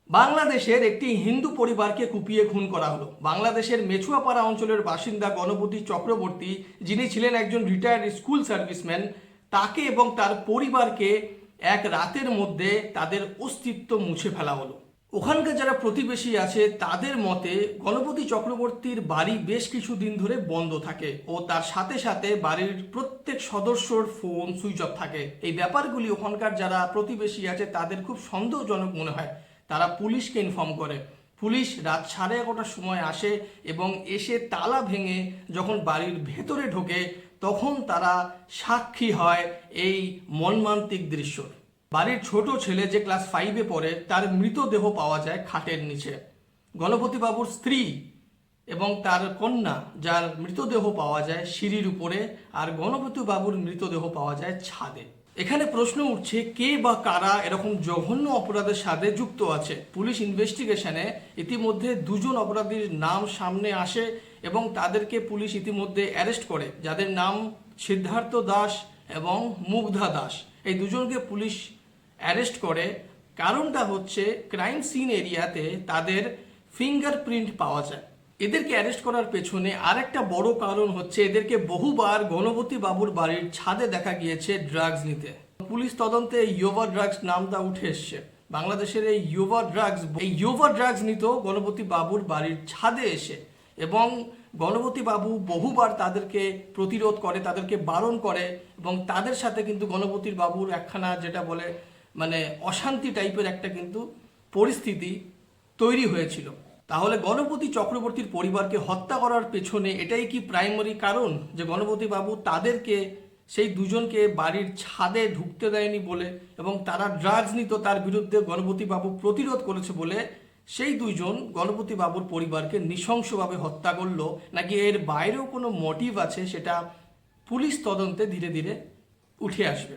বাংলাদেশের একটি হিন্দু পরিবারকে কুপিয়ে খুন করা হলো। বাংলাদেশের মেছুয়াপাড়া অঞ্চলের বাসিন্দা গণপতি চক্রবর্তী, যিনি ছিলেন একজন রিটায়ার্ড স্কুল সার্ভিসম্যান, তাকে এবং তার পরিবারকে এক রাতের মধ্যে তাদের অস্তিত্ব মুছে ফেলা হলো। ওখানকার যারা প্রতিবেশী আছে তাদের মতে গণপতি চক্রবর্তীর বাড়ি বেশ কিছুদিন ধরে বন্ধ থাকে ও তার সাথে সাথে বাড়ির প্রত্যেক সদস্যর ফোন সুইচ অফ থাকে। এই ব্যাপারগুলি ওখানকার যারা প্রতিবেশী আছে তাদের খুব সন্দেহজনক মনে হয়। তারা পুলিশকে ইনফর্ম করে। পুলিশ রাত 11:30টার সময় আসে এবং এসে তালা ভেঙে যখন বাড়ির ভেতরে ঢোকে তখন তারা সাক্ষী হয় এই মর্মান্তিক দৃশ্যর। বাড়ির ছোট ছেলে যে ক্লাস 5-এ পড়ে তার মৃতদেহ পাওয়া যায় খাটের নিচে। গণপতিবাবুর স্ত্রী এবং তার কন্যা যার মৃতদেহ পাওয়া যায় সিঁড়ির উপরে, আর গণপতিবাবুর মৃতদেহ পাওয়া যায় ছাদে। এখানে প্রশ্ন উঠছে কে বা কারা এরকম জঘন্য অপরাধের সাথে যুক্ত আছে। পুলিশ ইনভেস্টিগেশনে ইতিমধ্যে দুজন অপরাধীর নাম সামনে আসে এবং তাদেরকে পুলিশ ইতিমধ্যে অ্যারেস্ট করে, যাদের নাম সিদ্ধার্থ দাস এবং মুগ্ধা দাস। এই দুজনকে পুলিশ অ্যারেস্ট করে। কারণটা হচ্ছে ক্রাইম সিন এরিয়াতে তাদের ফিঙ্গারপ্রিন্ট পাওয়া যায়। এদেরকে অ্যারেস্ট করার পেছনে আরেকটা বড় কারণ হচ্ছে এদেরকে বহুবার গণপতি বাবুর বাড়ির ছাদে দেখা গিয়েছে ড্রাগস নিতে। পুলিশ তদন্তে ইয়োভা ড্রাগস নামটা উঠে এসছে। বাংলাদেশের এই ইয়োভা ড্রাগস নিত গণপতি বাবুর বাড়ির ছাদে এসে, এবং গণপতি বাবু বহুবার তাদেরকে প্রতিরোধ করে, তাদেরকে বারণ করে, এবং তাদের সাথে কিন্তু গণপতির বাবুর একখানা যেটা বলে অশান্তি টাইপের একটা কিন্তু পরিস্থিতি তৈরি হয়েছিল। তাহলে গণপতি চক্রবর্তীর পরিবারকে হত্যা করার পেছনে এটাই কি প্রাইমারি কারণ, যে গণপতি বাবু তাদেরকে, সেই দুজনকে বাড়ির ছাদে ঢুকতে দেয়নি বলে এবং তারা ড্রাগস নিত, তার বিরুদ্ধে গণপতি বাবু প্রতিরোধ করেছে বলে সেই দুইজন গণপতি বাবুর পরিবারকে নৃশংসভাবে হত্যা করলো? নাকি এর বাইরেও কোনো মোটিভ আছে, সেটা পুলিশ তদন্তে ধীরে ধীরে উঠে আসবে।